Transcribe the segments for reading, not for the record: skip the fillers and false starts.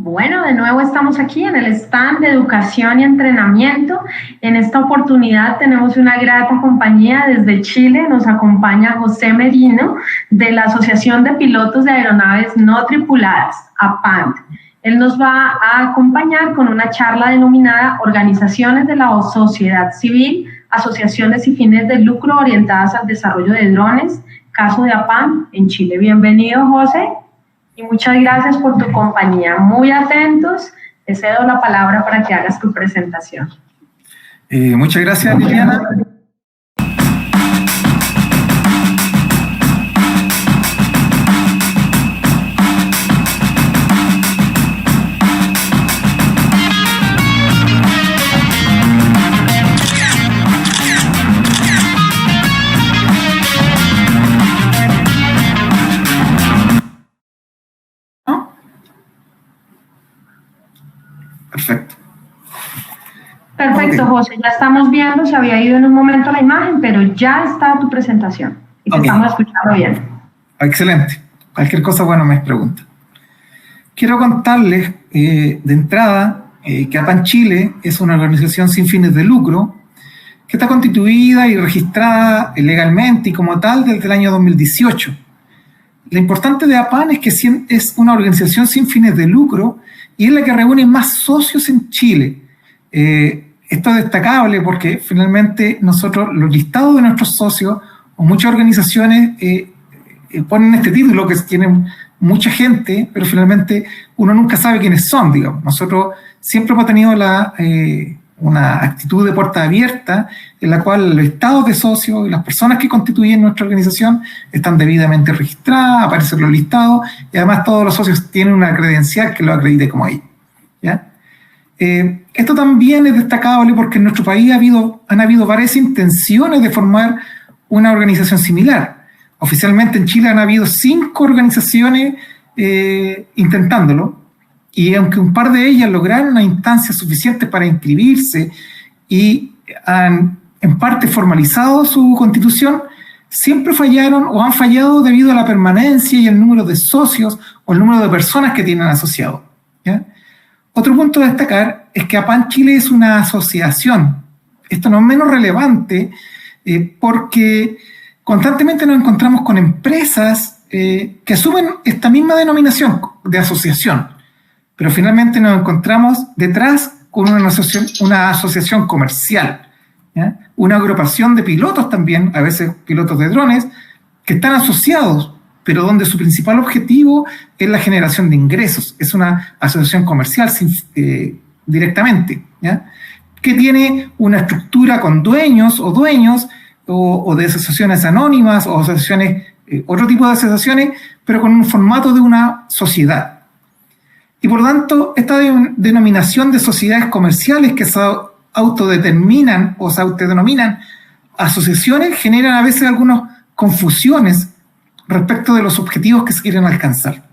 Bueno, de nuevo estamos aquí en el stand de educación y entrenamiento. En esta oportunidad tenemos una grata compañía desde Chile. Nos acompaña José Merino de la Asociación de Pilotos de Aeronaves No Tripuladas, APANT. Él nos va a acompañar con una charla denominada Organizaciones de la Sociedad Civil, Asociaciones y Fines de Lucro orientadas al desarrollo de drones, caso de APANT en Chile. Bienvenido, José. Y muchas gracias por tu compañía. Muy atentos, te cedo la palabra para que hagas tu presentación. Muchas gracias, Liliana. Perfecto. Perfecto, okay. José, ya estamos viendo, se había ido en un momento la imagen, pero ya está tu presentación y te estamos escuchando bien. Excelente. Cualquier cosa, bueno, me pregunta. Quiero contarles de entrada que APANT Chile es una organización sin fines de lucro que está constituida y registrada legalmente y como tal desde el año 2018. Lo importante de APANT es que es una organización sin fines de lucro y es la que reúne más socios en Chile. Esto es destacable porque finalmente nosotros, los listados de nuestros socios, o muchas organizaciones ponen este título que tienen mucha gente, pero finalmente uno nunca sabe quiénes son, digamos. Nosotros siempre hemos tenido una actitud de puerta abierta en la cual los estados de socios y las personas que constituyen nuestra organización están debidamente registradas, aparecen los listados y además todos los socios tienen una credencial que lo acredite como ellos, ¿ya? Esto también es destacable porque en nuestro país han habido varias intenciones de formar una organización similar. Oficialmente en Chile han habido 5 organizaciones intentándolo, y aunque un par de ellas lograron una instancia suficiente para inscribirse y han en parte formalizado su constitución, siempre fallaron o han fallado debido a la permanencia y el número de socios o el número de personas que tienen asociados, ¿ya? Otro punto a destacar es que APANT Chile es una asociación. Esto no es menos relevante porque constantemente nos encontramos con empresas que asumen esta misma denominación de asociación, pero finalmente nos encontramos detrás con una asociación comercial, ¿ya? Una agrupación de pilotos también, a veces pilotos de drones, que están asociados, pero donde su principal objetivo es la generación de ingresos. Es una asociación comercial directamente, ¿ya? Que tiene una estructura con dueños o de asociaciones anónimas o asociaciones, otro tipo de asociaciones, pero con un formato de una sociedad. Y por lo tanto, esta denominación de sociedades comerciales que se autodeterminan o se autodenominan asociaciones generan a veces algunas confusiones respecto de los objetivos que se quieren alcanzar.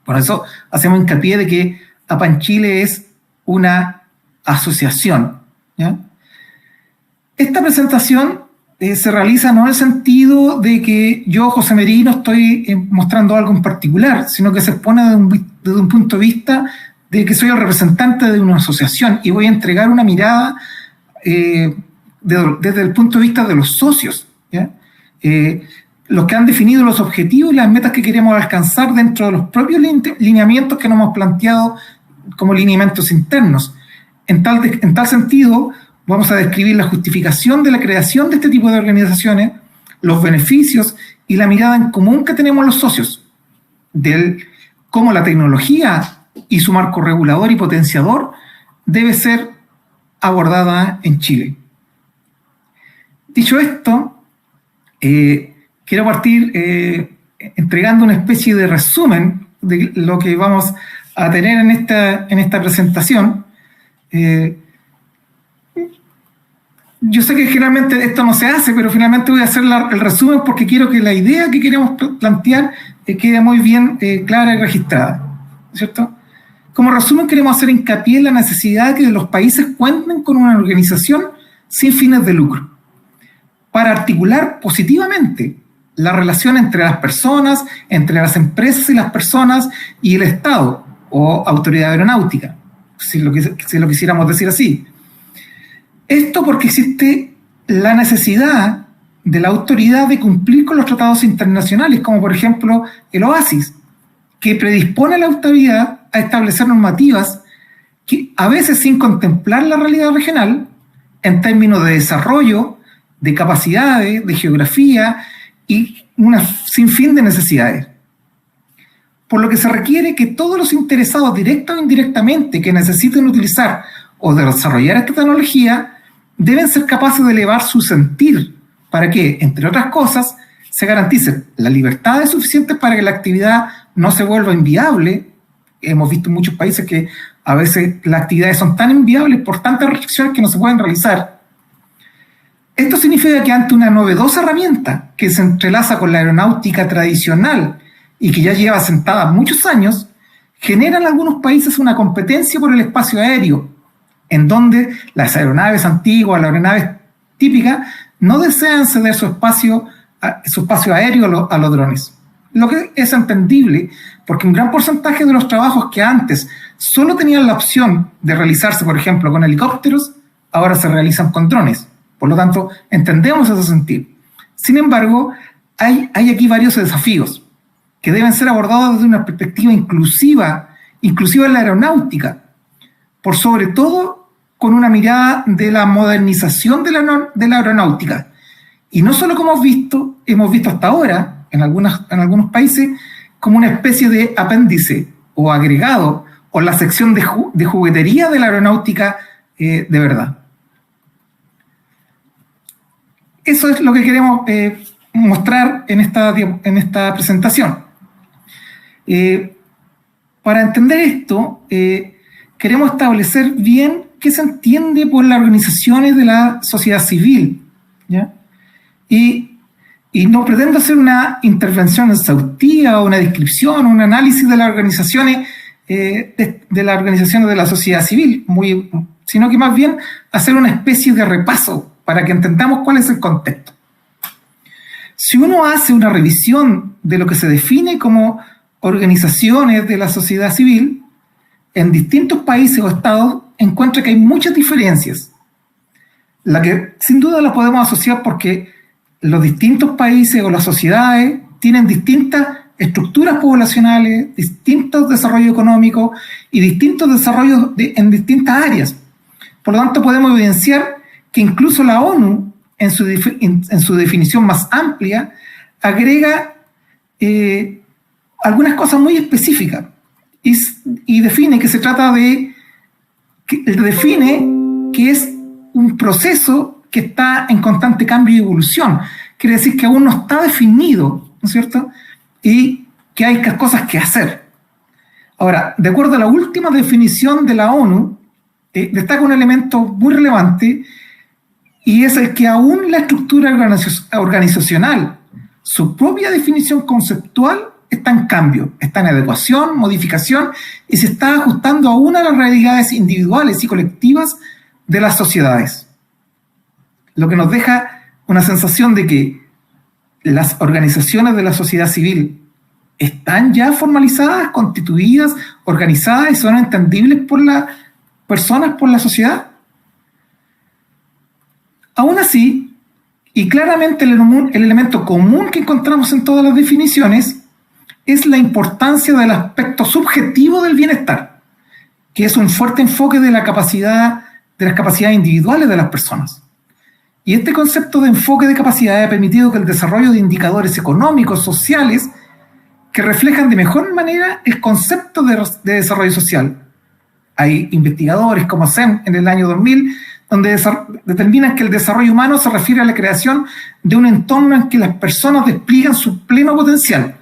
Por eso hacemos hincapié de que APANT Chile es una asociación, ¿ya? Esta presentación se realiza no en el sentido de que yo, José Merino, estoy mostrando algo en particular, sino que se expone desde un punto de vista de que soy el representante de una asociación y voy a entregar una mirada desde el punto de vista de los socios, ¿ya? Los que han definido los objetivos y las metas que queremos alcanzar dentro de los propios lineamientos que nos hemos planteado como lineamientos internos. En tal sentido, vamos a describir la justificación de la creación de este tipo de organizaciones, los beneficios y la mirada en común que tenemos los socios, de cómo la tecnología y su marco regulador y potenciador debe ser abordada en Chile. Dicho esto, quiero partir entregando una especie de resumen de lo que vamos a tener en esta presentación. Yo sé que generalmente esto no se hace, pero finalmente voy a hacer el resumen porque quiero que la idea que queremos plantear quede muy bien clara y registrada, ¿cierto? Como resumen queremos hacer hincapié en la necesidad de que los países cuenten con una organización sin fines de lucro para articular positivamente la relación entre las personas, entre las empresas y las personas y el Estado, o autoridad aeronáutica, si lo quisiéramos decir así. Esto porque existe la necesidad de la autoridad de cumplir con los tratados internacionales, como por ejemplo el OASIS, que predispone a la autoridad a establecer normativas que a veces sin contemplar la realidad regional en términos de desarrollo, de capacidades, de geografía y un sinfín de necesidades. Por lo que se requiere que todos los interesados directa o indirectamente que necesiten utilizar o desarrollar esta tecnología deben ser capaces de elevar su sentir para que, entre otras cosas, se garantice la libertad suficiente para que la actividad no se vuelva inviable. Hemos visto en muchos países que a veces las actividades son tan inviables por tantas restricciones que no se pueden realizar. Esto significa que ante una novedosa herramienta que se entrelaza con la aeronáutica tradicional y que ya lleva sentada muchos años, generan algunos países una competencia por el espacio aéreo, en donde las aeronaves antiguas, las aeronaves típicas, no desean ceder su espacio aéreo a los drones. Lo que es entendible, porque un gran porcentaje de los trabajos que antes solo tenían la opción de realizarse, por ejemplo, con helicópteros, ahora se realizan con drones. Por lo tanto, entendemos ese sentido. Sin embargo, hay aquí varios desafíos que deben ser abordados desde una perspectiva inclusiva en la aeronáutica, por sobre todo con una mirada de la modernización de la aeronáutica. Y no solo como hemos visto hasta ahora, en algunos países, como una especie de apéndice o agregado, o la sección de juguetería de la aeronáutica de verdad. Eso es lo que queremos mostrar en esta presentación. Para entender esto, queremos establecer bien qué se entiende por las organizaciones de la sociedad civil, ¿ya? Y no pretendo hacer una intervención exhaustiva o una descripción o un análisis de las organizaciones de la sociedad civil, sino que más bien hacer una especie de repaso para que entendamos cuál es el contexto. Si uno hace una revisión de lo que se define como organizaciones de la sociedad civil, en distintos países o estados encuentra que hay muchas diferencias, la que sin duda la podemos asociar porque los distintos países o las sociedades tienen distintas estructuras poblacionales, distintos desarrollos económicos y distintos desarrollos en distintas áreas. Por lo tanto, podemos evidenciar que incluso la ONU, en su definición más amplia, agrega algunas cosas muy específicas y define que se trata define que es un proceso que está en constante cambio y evolución. Quiere decir que aún no está definido, ¿no es cierto? Y que hay cosas que hacer. Ahora, de acuerdo a la última definición de la ONU, destaca un elemento muy relevante, y es el que aún la estructura organizacional, su propia definición conceptual, está en cambio, está en adecuación, modificación, y se está ajustando aún a las realidades individuales y colectivas de las sociedades. Lo que nos deja una sensación de que las organizaciones de la sociedad civil están ya formalizadas, constituidas, organizadas y son entendibles por las personas, por la sociedad. Aún así, y claramente el elemento común que encontramos en todas las definiciones es la importancia del aspecto subjetivo del bienestar, que es un fuerte enfoque de las capacidades individuales de las personas. Y este concepto de enfoque de capacidad ha permitido que el desarrollo de indicadores económicos, sociales, que reflejan de mejor manera el concepto de desarrollo social. Hay investigadores como SEM en el año 2000, donde determinan que el desarrollo humano se refiere a la creación de un entorno en que las personas despliegan su pleno potencial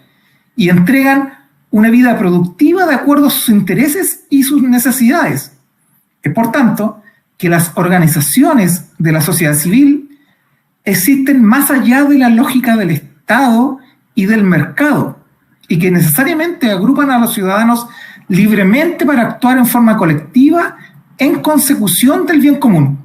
y entregan una vida productiva de acuerdo a sus intereses y sus necesidades. Es por tanto que las organizaciones de la sociedad civil existen más allá de la lógica del Estado y del mercado, y que necesariamente agrupan a los ciudadanos libremente para actuar en forma colectiva en consecución del bien común.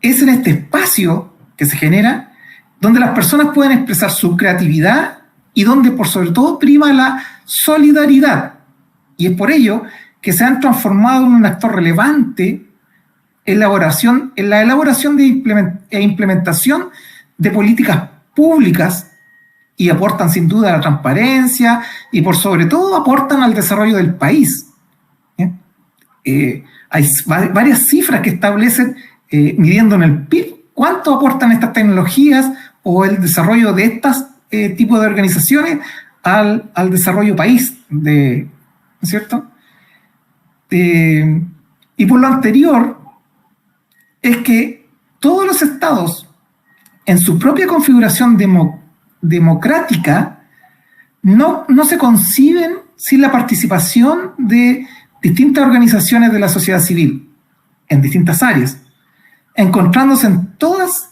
Es en este espacio que se genera donde las personas pueden expresar su creatividad y donde por sobre todo prima la solidaridad, y es por ello que se han transformado en un actor relevante en la elaboración e implementación de políticas públicas, y aportan sin duda a la transparencia y por sobre todo aportan al desarrollo del país. Hay varias cifras que establecen, midiendo en el PIB, cuánto aportan estas tecnologías o el desarrollo de estos tipos de organizaciones al desarrollo país, ¿no es cierto? Y por lo anterior, es que todos los estados, en su propia configuración democrática, no se conciben sin la participación de distintas organizaciones de la sociedad civil en distintas áreas, encontrándose en todas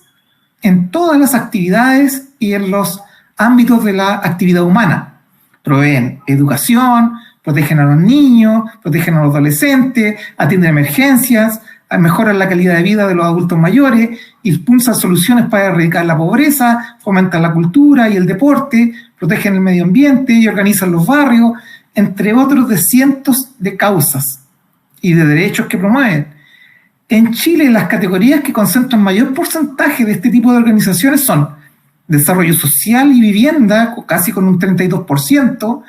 las actividades y en los ámbitos de la actividad humana. Proveen educación, protegen a los niños, protegen a los adolescentes, atienden emergencias, mejoran la calidad de vida de los adultos mayores, impulsan soluciones para erradicar la pobreza, fomentan la cultura y el deporte, protegen el medio ambiente y organizan los barrios, entre otros de cientos de causas y de derechos que promueven. En Chile, las categorías que concentran mayor porcentaje de este tipo de organizaciones son desarrollo social y vivienda, casi con un 32%,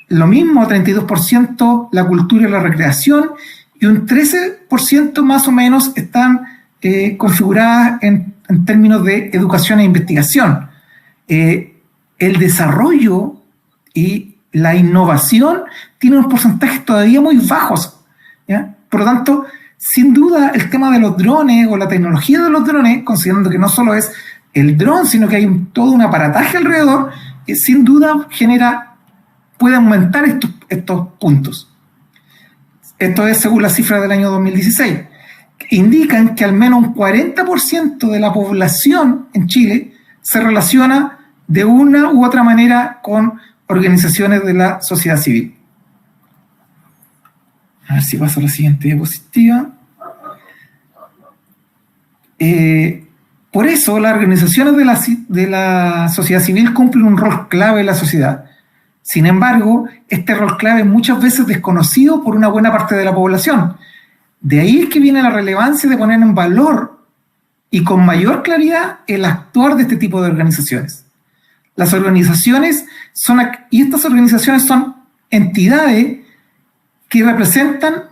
lo mismo, 32%, la cultura y la recreación, y un 13% más o menos están configuradas en términos de educación e investigación. El desarrollo y la innovación tienen unos porcentajes todavía muy bajos, ¿ya? Por lo tanto, sin duda, el tema de los drones o la tecnología de los drones, considerando que no solo es el dron, sino que hay todo un aparataje alrededor, sin duda puede aumentar estos puntos. Esto es según la cifra del año 2016. Indican que al menos un 40% de la población en Chile se relaciona de una u otra manera con organizaciones de la sociedad civil. A ver si paso a la siguiente diapositiva. Por eso, las organizaciones de la sociedad civil cumplen un rol clave en la sociedad. Sin embargo, este rol clave es muchas veces desconocido por una buena parte de la población. De ahí es que viene la relevancia de poner en valor y con mayor claridad el actuar de este tipo de organizaciones. Las organizaciones estas organizaciones son entidades que representan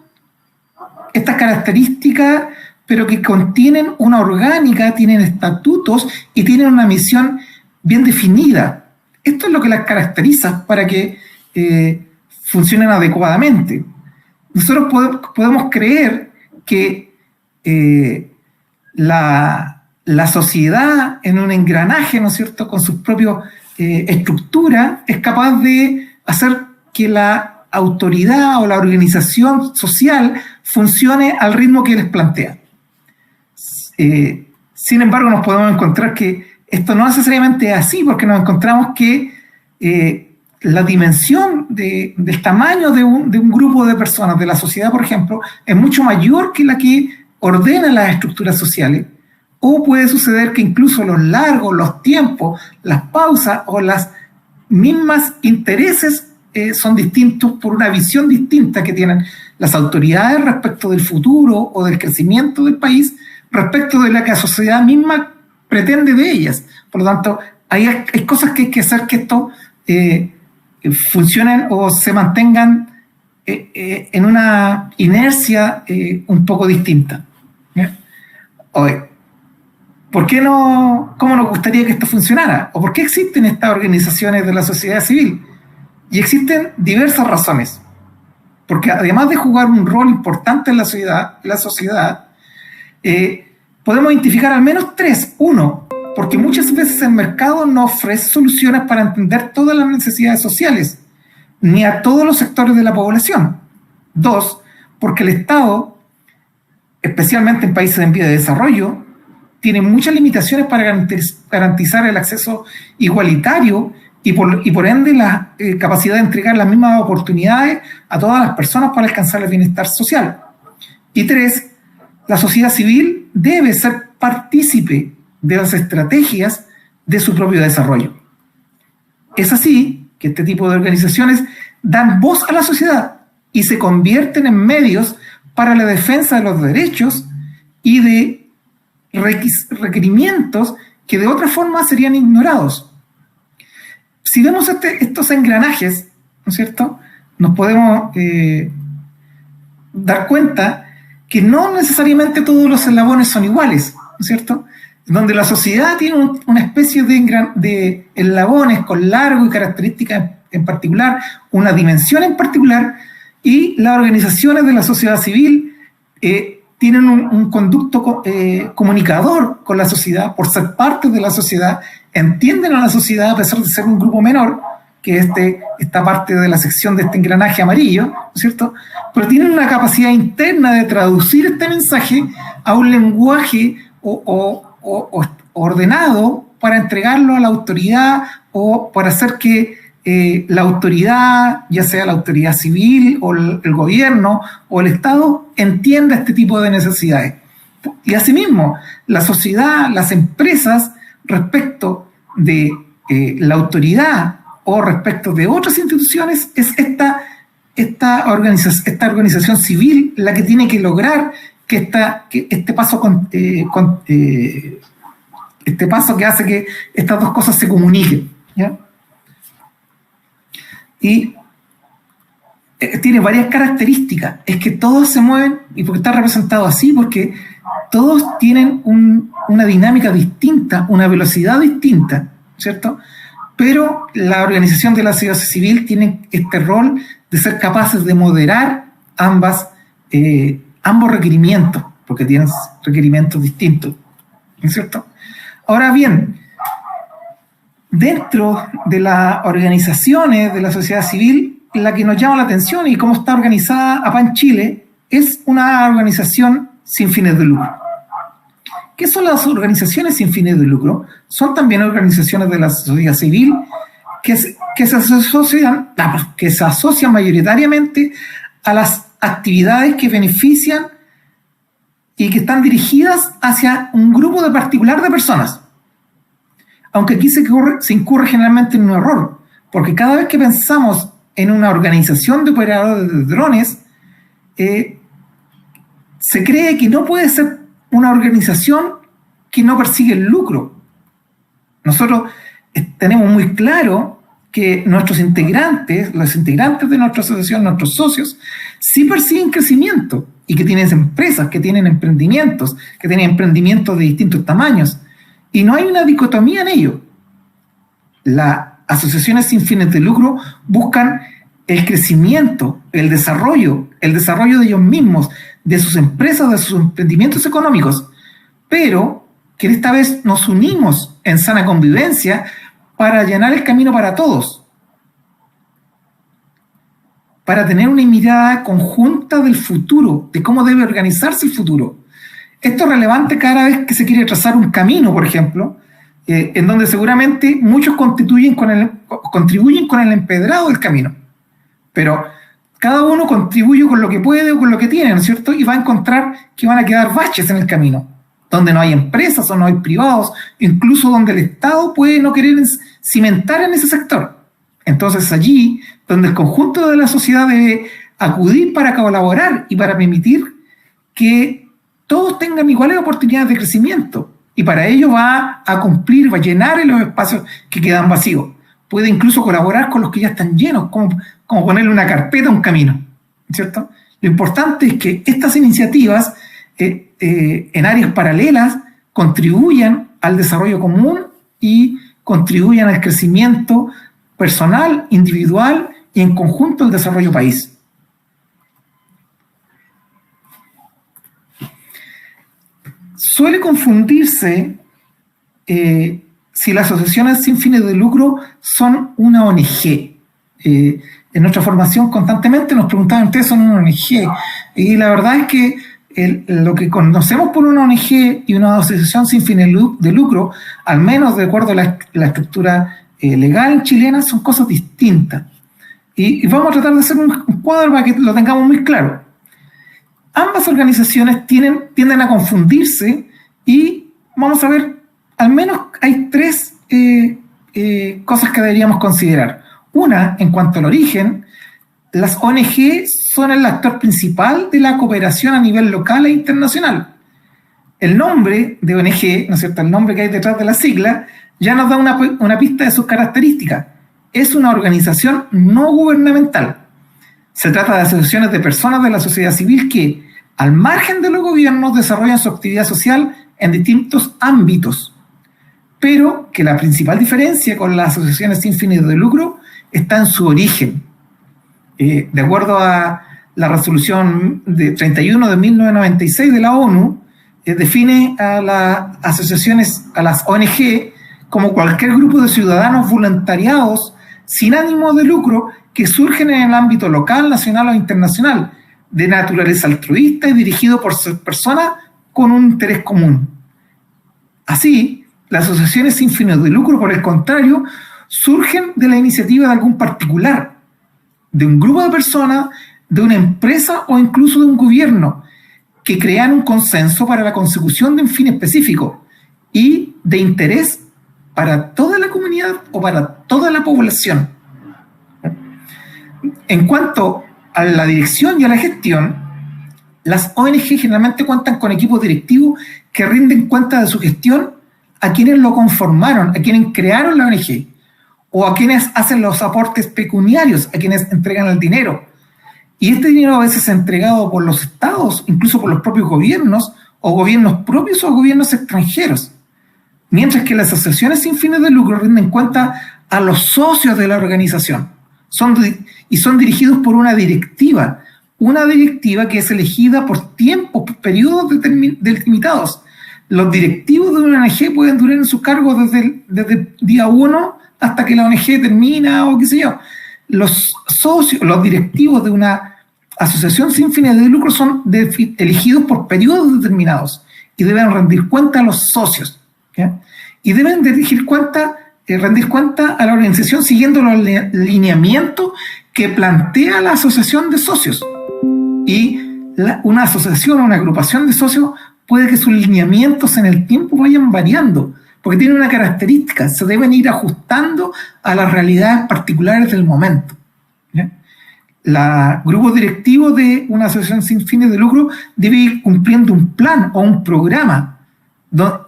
estas características, pero que contienen una orgánica, tienen estatutos y tienen una misión bien definida. Esto es lo que las caracteriza para que funcionen adecuadamente. Nosotros podemos creer que la sociedad en un engranaje, ¿no es cierto?, con sus propias estructuras, es capaz de hacer que la autoridad o la organización social funcione al ritmo que les plantea. Sin embargo, nos podemos encontrar que esto no necesariamente es así, porque nos encontramos que la dimensión del tamaño de un grupo de personas, de la sociedad, por ejemplo, es mucho mayor que la que ordena las estructuras sociales, o puede suceder que incluso los largos, los tiempos, las pausas o las mismas intereses son distintos por una visión distinta que tienen las autoridades respecto del futuro o del crecimiento del país, respecto de la que la sociedad misma pretende de ellas. Por lo tanto, hay cosas que hay que hacer que esto funcionen o se mantengan en una inercia un poco distinta. ¿Cómo nos gustaría que esto funcionara? ¿O por qué existen estas organizaciones de la sociedad civil? Y existen diversas razones. Porque además de jugar un rol importante en la sociedad, podemos identificar al menos tres. Uno, porque muchas veces el mercado no ofrece soluciones para entender todas las necesidades sociales, ni a todos los sectores de la población. Dos, porque el Estado, especialmente en países en vía de desarrollo, tiene muchas limitaciones para garantizar el acceso igualitario y por ende la capacidad de entregar las mismas oportunidades a todas las personas para alcanzar el bienestar social. Y tres, la sociedad civil debe ser partícipe de las estrategias de su propio desarrollo. Es así que este tipo de organizaciones dan voz a la sociedad y se convierten en medios para la defensa de los derechos y de requerimientos que de otra forma serían ignorados. Si vemos estos engranajes, ¿no es cierto?, nos podemos dar cuenta que no necesariamente todos los eslabones son iguales, ¿no es cierto?, donde la sociedad tiene una especie de eslabones con largo y características en particular, una dimensión en particular, y las organizaciones de la sociedad civil tienen un conducto comunicador con la sociedad, por ser parte de la sociedad, entienden a la sociedad a pesar de ser un grupo menor, que esta parte de la sección de este engranaje amarillo, ¿no es cierto?, pero tienen una capacidad interna de traducir este mensaje a un lenguaje ordenado para entregarlo a la autoridad o para hacer que la autoridad, ya sea la autoridad civil o el gobierno o el Estado, entienda este tipo de necesidades. Y asimismo, la sociedad, las empresas, respecto de la autoridad o respecto de otras instituciones, es esta organización civil la que tiene que lograr que este paso que hace que estas dos cosas se comuniquen, ¿ya? Y tiene varias características. Es que todos se mueven, y porque está representado así, porque todos tienen una dinámica distinta, una velocidad distinta, ¿cierto? Pero la organización de la sociedad civil tiene este rol de ser capaces de moderar ambos requerimientos, porque tienen requerimientos distintos, ¿no es cierto? Ahora bien, dentro de las organizaciones de la sociedad civil, la que nos llama la atención y cómo está organizada APAN Chile es una organización sin fines de lucro. ¿Qué son las organizaciones sin fines de lucro? Son también organizaciones de la sociedad civil que se asocian mayoritariamente a las actividades que benefician y que están dirigidas hacia un grupo particular de personas. Aunque aquí se incurre generalmente en un error, porque cada vez que pensamos en una organización de operadores de drones, se cree que no puede ser una organización que no persigue el lucro. Nosotros tenemos muy claro que nuestros integrantes, los integrantes de nuestra asociación, nuestros socios, sí persiguen crecimiento y que tienen empresas, que tienen emprendimientos, de distintos tamaños. Y no hay una dicotomía en ello. Las asociaciones sin fines de lucro buscan el crecimiento, el desarrollo de ellos mismos, de sus empresas, de sus emprendimientos económicos, pero que esta vez nos unimos en sana convivencia para allanar el camino para todos, para tener una mirada conjunta del futuro, de cómo debe organizarse el futuro. Esto es relevante cada vez que se quiere trazar un camino, por ejemplo, en donde seguramente muchos contribuyen con el empedrado del camino, pero cada uno contribuye con lo que puede o con lo que tiene, ¿no es cierto? Y va a encontrar que van a quedar baches en el camino, donde no hay empresas o no hay privados, incluso donde el Estado puede no querer cimentar en ese sector. Entonces allí, donde el conjunto de la sociedad debe acudir para colaborar y para permitir que todos tengan iguales oportunidades de crecimiento, y para ello va a cumplir, va a llenar en los espacios que quedan vacíos. Puede incluso colaborar con los que ya están llenos, como ponerle una carpeta a un camino, ¿cierto? Lo importante es que estas iniciativas en áreas paralelas contribuyan al desarrollo común y contribuyan al crecimiento personal, individual y en conjunto al desarrollo país. Suele confundirse si las asociaciones sin fines de lucro son una ONG. En nuestra formación constantemente nos preguntaban, ¿ustedes son una ONG? Y la verdad es que lo que conocemos por una ONG y una asociación sin fines de lucro, al menos de acuerdo a la estructura legal chilena, son cosas distintas. Y vamos a tratar de hacer un cuadro para que lo tengamos muy claro. Ambas organizaciones tienden a confundirse y vamos a ver, al menos hay tres cosas que deberíamos considerar. Una, en cuanto al origen, las ONG son el actor principal de la cooperación a nivel local e internacional. El nombre de ONG, ¿no es cierto?, el nombre que hay detrás de la sigla, ya nos da una pista de sus características. Es una organización no gubernamental. Se trata de asociaciones de personas de la sociedad civil que, al margen de los gobiernos, desarrollan su actividad social en distintos ámbitos, pero que la principal diferencia con las asociaciones sin fines de lucro está en su origen. De acuerdo a la resolución 31 de 1996 de la ONU, define a las asociaciones, a las ONG, como cualquier grupo de ciudadanos voluntariados sin ánimo de lucro que surgen en el ámbito local, nacional o internacional, de naturaleza altruista y dirigido por personas con un interés común. Así, las asociaciones sin fines de lucro, por el contrario, surgen de la iniciativa de algún particular, de un grupo de personas, de una empresa o incluso de un gobierno, que crean un consenso para la consecución de un fin específico y de interés para toda la comunidad o para toda la población. En cuanto a la dirección y a la gestión, las ONG generalmente cuentan con equipos directivos que rinden cuenta de su gestión a quienes lo conformaron, a quienes crearon la ONG, o a quienes hacen los aportes pecuniarios, a quienes entregan el dinero. Y este dinero a veces es entregado por los estados, incluso por los propios gobiernos, o gobiernos propios o gobiernos extranjeros. Mientras que las asociaciones sin fines de lucro rinden cuenta a los socios de la organización. Son dirigidos por una directiva que es elegida por tiempos, por periodos delimitados. Los directivos de una ONG pueden durar en su cargo desde el día 1 hasta que la ONG termina o qué sé yo. Los socios, los directivos de una asociación sin fines de lucro son elegidos por periodos determinados y deben rendir cuenta a los socios, ¿ya? Y deben rendir cuenta a la organización siguiendo los lineamientos que plantea la asociación de socios. Y una asociación o una agrupación de socios puede que sus lineamientos en el tiempo vayan variando, porque tienen una característica, se deben ir ajustando a las realidades particulares del momento, ¿ya? El grupo directivo de una asociación sin fines de lucro debe ir cumpliendo un plan o un programa,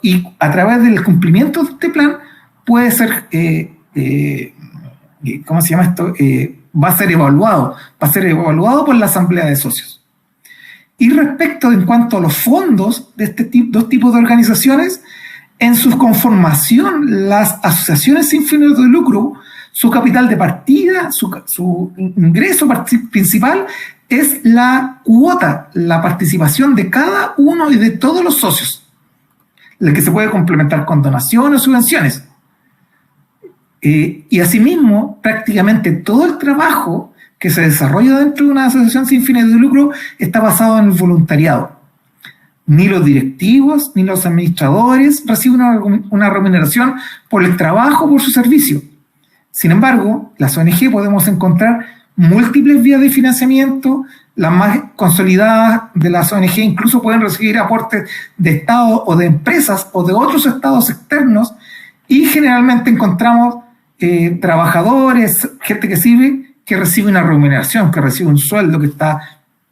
y a través del cumplimiento de este plan puede ser, ¿cómo se llama esto? Va a ser evaluado por la asamblea de socios. Y respecto en cuanto a los fondos de dos tipos de organizaciones, en su conformación, las asociaciones sin fines de lucro, su capital de partida, su ingreso principal es la cuota, la participación de cada uno y de todos los socios, la que se puede complementar con donaciones o subvenciones. Y asimismo, prácticamente todo el trabajo que se desarrolla dentro de una asociación sin fines de lucro está basado en el voluntariado. Ni los directivos ni los administradores reciben una remuneración por el trabajo o por su servicio. Sin embargo, las ONG podemos encontrar múltiples vías de financiamiento. Las más consolidadas de las ONG incluso pueden recibir aportes de Estado o de empresas o de otros estados externos, y generalmente encontramos trabajadores, gente que sirve, que recibe una remuneración, que recibe un sueldo, que está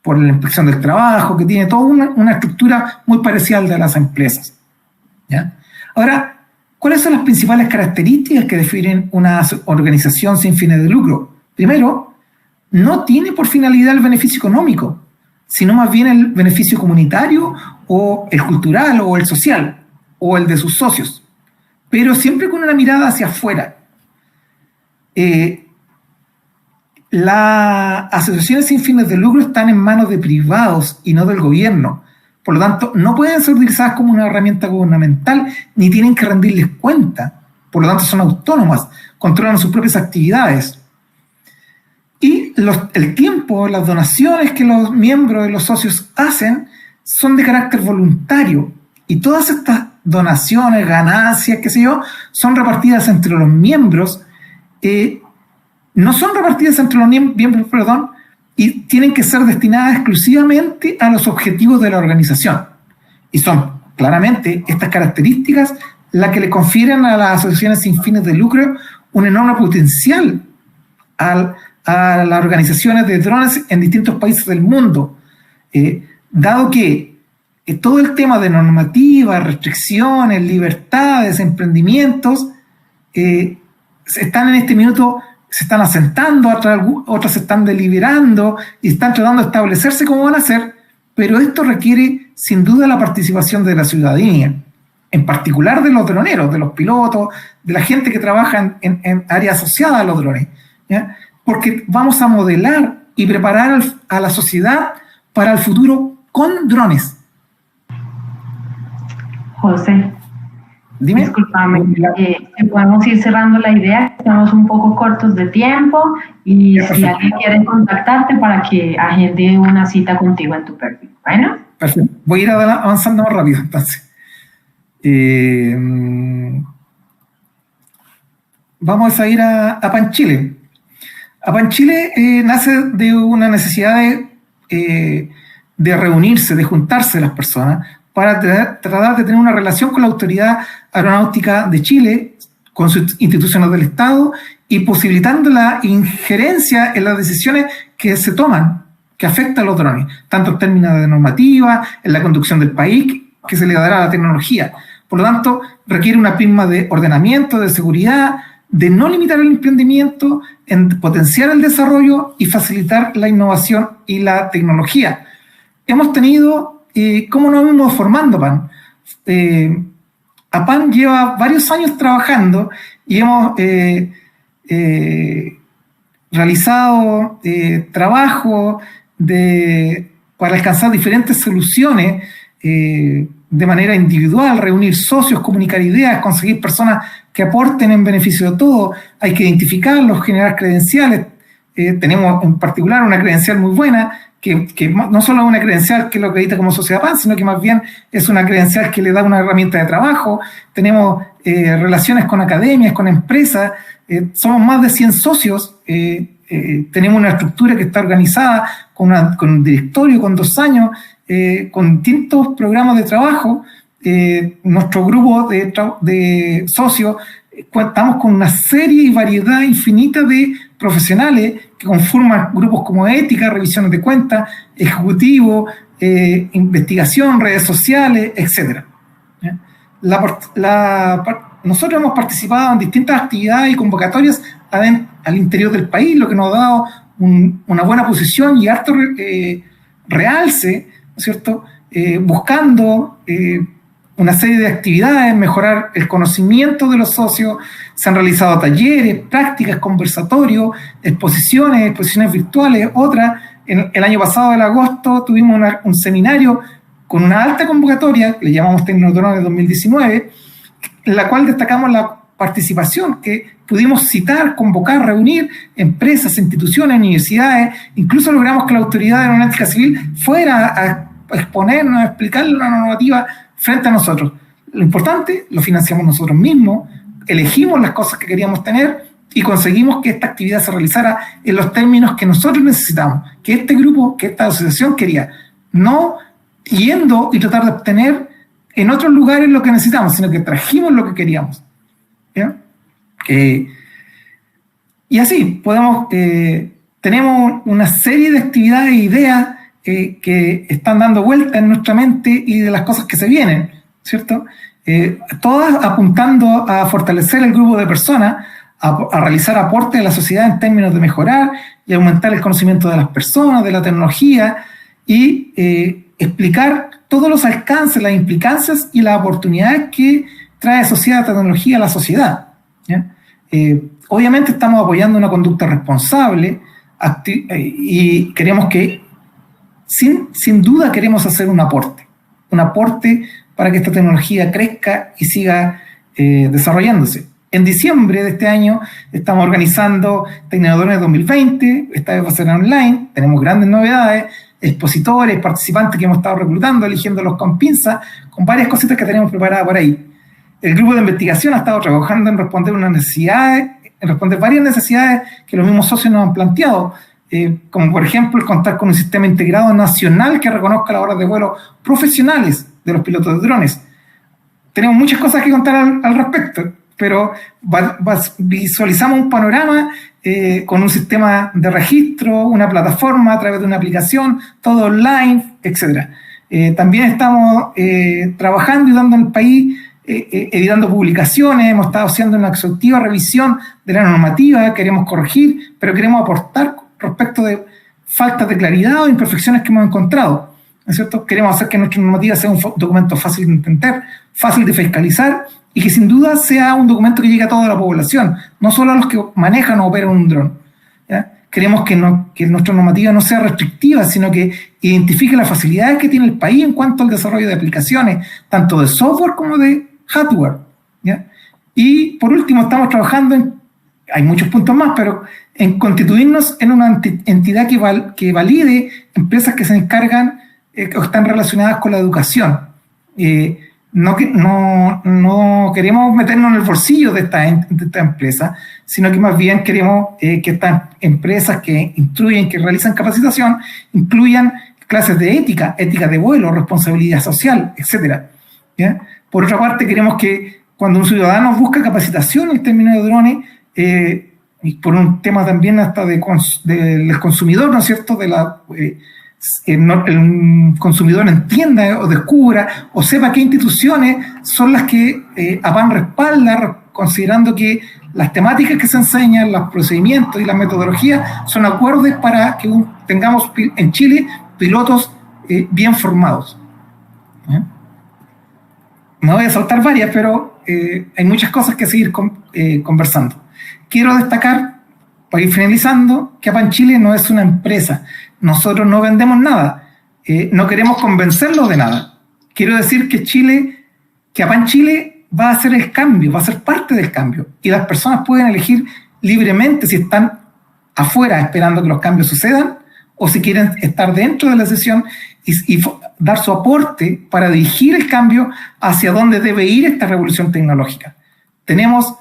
por la inspección del trabajo, que tiene toda una estructura muy parecida a la de las empresas, ¿ya? Ahora, ¿cuáles son las principales características que definen una organización sin fines de lucro? Primero, no tiene por finalidad el beneficio económico, sino más bien el beneficio comunitario o el cultural o el social o el de sus socios, pero siempre con una mirada hacia afuera. Las asociaciones sin fines de lucro están en manos de privados y no del gobierno. Por lo tanto, no pueden ser utilizadas como una herramienta gubernamental ni tienen que rendirles cuenta. Por lo tanto, son autónomas, controlan sus propias actividades. Y el tiempo, las donaciones que los miembros de los socios hacen son de carácter voluntario. Y todas estas donaciones, ganancias, qué sé yo, son repartidas entre los miembros. No son repartidas entre los miembros, y tienen que ser destinadas exclusivamente a los objetivos de la organización. Y son claramente estas características las que le confieren a las asociaciones sin fines de lucro un enorme potencial al a las organizaciones de drones en distintos países del mundo, dado que todo el tema de normativa, restricciones, libertades, emprendimientos, están en este minuto, se están asentando, otras se están deliberando y están tratando de establecerse cómo van a ser, pero esto requiere sin duda la participación de la ciudadanía, en particular de los droneros, de los pilotos, de la gente que trabaja en áreas asociadas a los drones, ¿ya? Porque vamos a modelar y preparar a la sociedad para el futuro con drones. José, dime. Discúlpame, podemos ir cerrando la idea, estamos un poco cortos de tiempo y si alguien quiere contactarte para que agende una cita contigo en tu perfil. Bueno. Perfecto. Voy a ir avanzando más rápido entonces. Vamos a ir a Panchile. Panchile nace de una necesidad de reunirse, de juntarse las personas para tratar de tener una relación con la Autoridad Aeronáutica de Chile, con sus instituciones del Estado y posibilitando la injerencia en las decisiones que se toman, que afectan a los drones, tanto en términos de normativa, en la conducción del país, que se le dará a la tecnología. Por lo tanto, requiere una prisma de ordenamiento, de seguridad, de no limitar el emprendimiento, en potenciar el desarrollo y facilitar la innovación y la tecnología. Hemos tenido, ¿cómo nos hemos formando PAN? APAN lleva varios años trabajando y hemos realizado trabajo para alcanzar diferentes soluciones de manera individual, reunir socios, comunicar ideas, conseguir personas que aporten en beneficio de todos. Hay que identificarlos, generar credenciales. Tenemos en particular una credencial muy buena, que no solo es una credencial que lo acredita como sociedad PAN, sino que más bien es una credencial que le da una herramienta de trabajo. Tenemos relaciones con academias, con empresas. Somos más de 100 socios. Tenemos una estructura que está organizada con un directorio, con 2 años, con distintos programas de trabajo. Nuestro grupo de socios, contamos con una serie y variedad infinita de profesionales que conforman grupos como ética, revisiones de cuentas, ejecutivo, investigación, redes sociales, etc. Nosotros hemos participado en distintas actividades y convocatorias al interior del país, lo que nos ha dado una buena posición y harto realce, ¿no es cierto? Buscando una serie de actividades, mejorar el conocimiento de los socios. Se han realizado talleres, prácticas, conversatorios, exposiciones virtuales, otras. El año pasado, en agosto, tuvimos un seminario con una alta convocatoria, le llamamos Tecnodrones 2019, en la cual destacamos la participación, que pudimos citar, convocar, reunir empresas, instituciones, universidades. Incluso logramos que la Autoridad Aeronáutica Civil fuera a exponernos, a explicar la normativa frente a nosotros. Lo importante, lo financiamos nosotros mismos, elegimos las cosas que queríamos tener y conseguimos que esta actividad se realizara en los términos que nosotros necesitamos, que este grupo, que esta asociación quería, no yendo y tratar de obtener en otros lugares lo que necesitamos, sino que trajimos lo que queríamos. ¿Ya? Y así tenemos una serie de actividades e ideas que están dando vuelta en nuestra mente y de las cosas que se vienen, ¿cierto? Todas apuntando a fortalecer el grupo de personas, a realizar aportes a la sociedad en términos de mejorar y aumentar el conocimiento de las personas, de la tecnología y explicar todos los alcances, las implicancias y las oportunidades que trae asociada la tecnología a la sociedad, ¿ya? Obviamente estamos apoyando una conducta responsable y queremos que sin duda queremos hacer un aporte para que esta tecnología crezca y siga desarrollándose. En diciembre de este año estamos organizando Tecnodrones 2020, esta vez va a ser online, tenemos grandes novedades, expositores, participantes que hemos estado reclutando, eligiéndolos con pinzas, con varias cositas que tenemos preparadas por ahí. El grupo de investigación ha estado trabajando en responder varias necesidades que los mismos socios nos han planteado, como por ejemplo el contar con un sistema integrado nacional que reconozca las horas de vuelo profesionales de los pilotos de drones. Tenemos muchas cosas que contar al respecto, pero visualizamos un panorama con un sistema de registro, una plataforma a través de una aplicación, todo online, etc. También estamos trabajando y dando en el país, editando publicaciones, hemos estado haciendo una exhaustiva revisión de la normativa, queremos corregir, pero queremos aportar respecto de faltas de claridad o imperfecciones que hemos encontrado, ¿no es cierto? Queremos hacer que nuestra normativa sea un documento fácil de entender, fácil de fiscalizar y que sin duda sea un documento que llegue a toda la población, no solo a los que manejan o operan un dron, ¿ya? Queremos que nuestra normativa no sea restrictiva, sino que identifique las facilidades que tiene el país en cuanto al desarrollo de aplicaciones, tanto de software como de hardware, ¿ya? Y por último, estamos trabajando hay muchos puntos más, pero en constituirnos en una entidad que valide empresas que se encargan o están relacionadas con la educación. No queremos meternos en el bolsillo de esta empresa, sino que más bien queremos que estas empresas que instruyen, que realizan capacitación, incluyan clases de ética de vuelo, responsabilidad social, etc. ¿Ya? Por otra parte, queremos que cuando un ciudadano busca capacitación en términos de drones, y por un tema también hasta del consumidor, ¿no es cierto?, el consumidor entienda o descubra o sepa qué instituciones son las que APAN respalda, considerando que las temáticas que se enseñan, los procedimientos y las metodologías son acordes para que tengamos en Chile pilotos bien formados. No voy a saltar varias, pero hay muchas cosas que seguir conversando. Quiero destacar, para ir finalizando, que APAN Chile no es una empresa. Nosotros no vendemos nada. No queremos convencerlos de nada. Quiero decir que APAN Chile va a hacer el cambio, va a ser parte del cambio. Y las personas pueden elegir libremente si están afuera esperando que los cambios sucedan o si quieren estar dentro de la sesión y dar su aporte para dirigir el cambio hacia dónde debe ir esta revolución tecnológica. Tenemos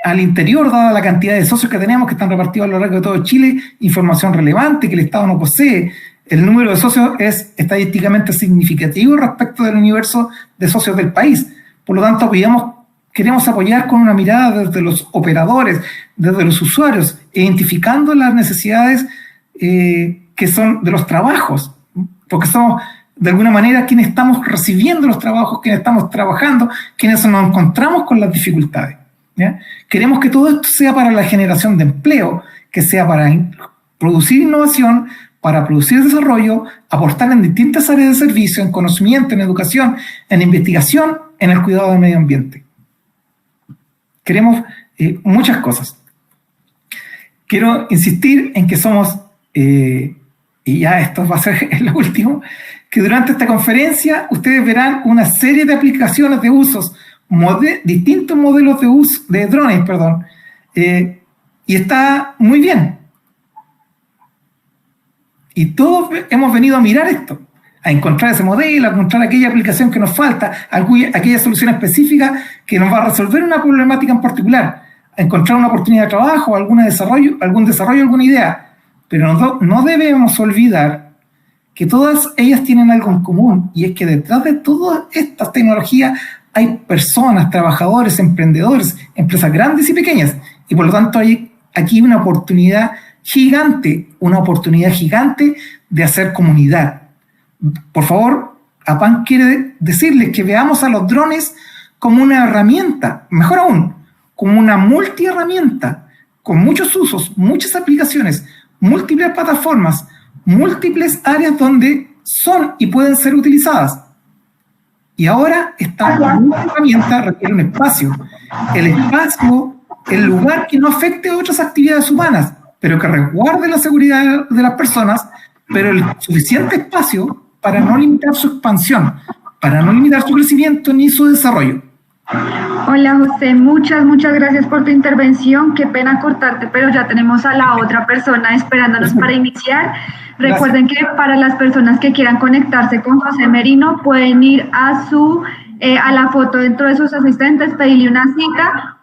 al interior, dada la cantidad de socios que tenemos, que están repartidos a lo largo de todo Chile, información relevante que el Estado no posee. El número de socios es estadísticamente significativo respecto del universo de socios del país. Por lo tanto, queremos apoyar con una mirada desde los operadores, desde los usuarios, identificando las necesidades que son de los trabajos, porque somos de alguna manera quienes estamos recibiendo los trabajos, quienes estamos trabajando, quienes nos encontramos con las dificultades. ¿Ya? Queremos que todo esto sea para la generación de empleo, que sea para producir innovación, para producir desarrollo, aportar en distintas áreas de servicio, en conocimiento, en educación, en investigación, en el cuidado del medio ambiente. Queremos muchas cosas. Quiero insistir en que somos, y ya esto va a ser lo último, que durante esta conferencia ustedes verán una serie de aplicaciones de usos, distintos modelos de uso de drones, y está muy bien. Y todos hemos venido a mirar esto, a encontrar ese modelo, a encontrar aquella aplicación que nos falta, aquella solución específica que nos va a resolver una problemática en particular, a encontrar una oportunidad de trabajo, algún desarrollo, alguna idea. Pero no debemos olvidar que todas ellas tienen algo en común, y es que detrás de todas estas tecnologías hay personas, trabajadores, emprendedores, empresas grandes y pequeñas, y por lo tanto hay aquí una oportunidad gigante de hacer comunidad. Por favor, APAN quiere decirles que veamos a los drones como una herramienta, mejor aún, como una multiherramienta, con muchos usos, muchas aplicaciones, múltiples plataformas, múltiples áreas donde son y pueden ser utilizadas. Y ahora esta herramienta requiere un espacio. El espacio, el lugar que no afecte a otras actividades humanas, pero que resguarde la seguridad de las personas, pero el suficiente espacio para no limitar su expansión, para no limitar su crecimiento ni su desarrollo. Hola José, muchas gracias por tu intervención. Qué pena cortarte, pero ya tenemos a la otra persona esperándonos para iniciar. Recuerden que para las personas que quieran conectarse con José Merino pueden ir a la foto dentro de sus asistentes, pedirle una cita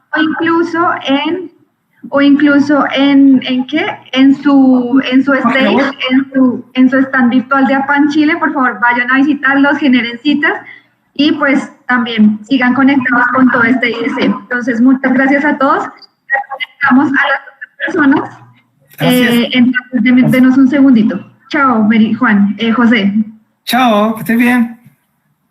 o incluso en su stage, en su stand virtual de APAN Chile. Por favor, vayan a visitarlos, generen citas y pues también sigan conectados con todo este IDC. Entonces, muchas gracias a todos. Ya conectamos a las otras personas. Entonces, denos un segundito. Chao, Juan, José. Chao, que estés bien.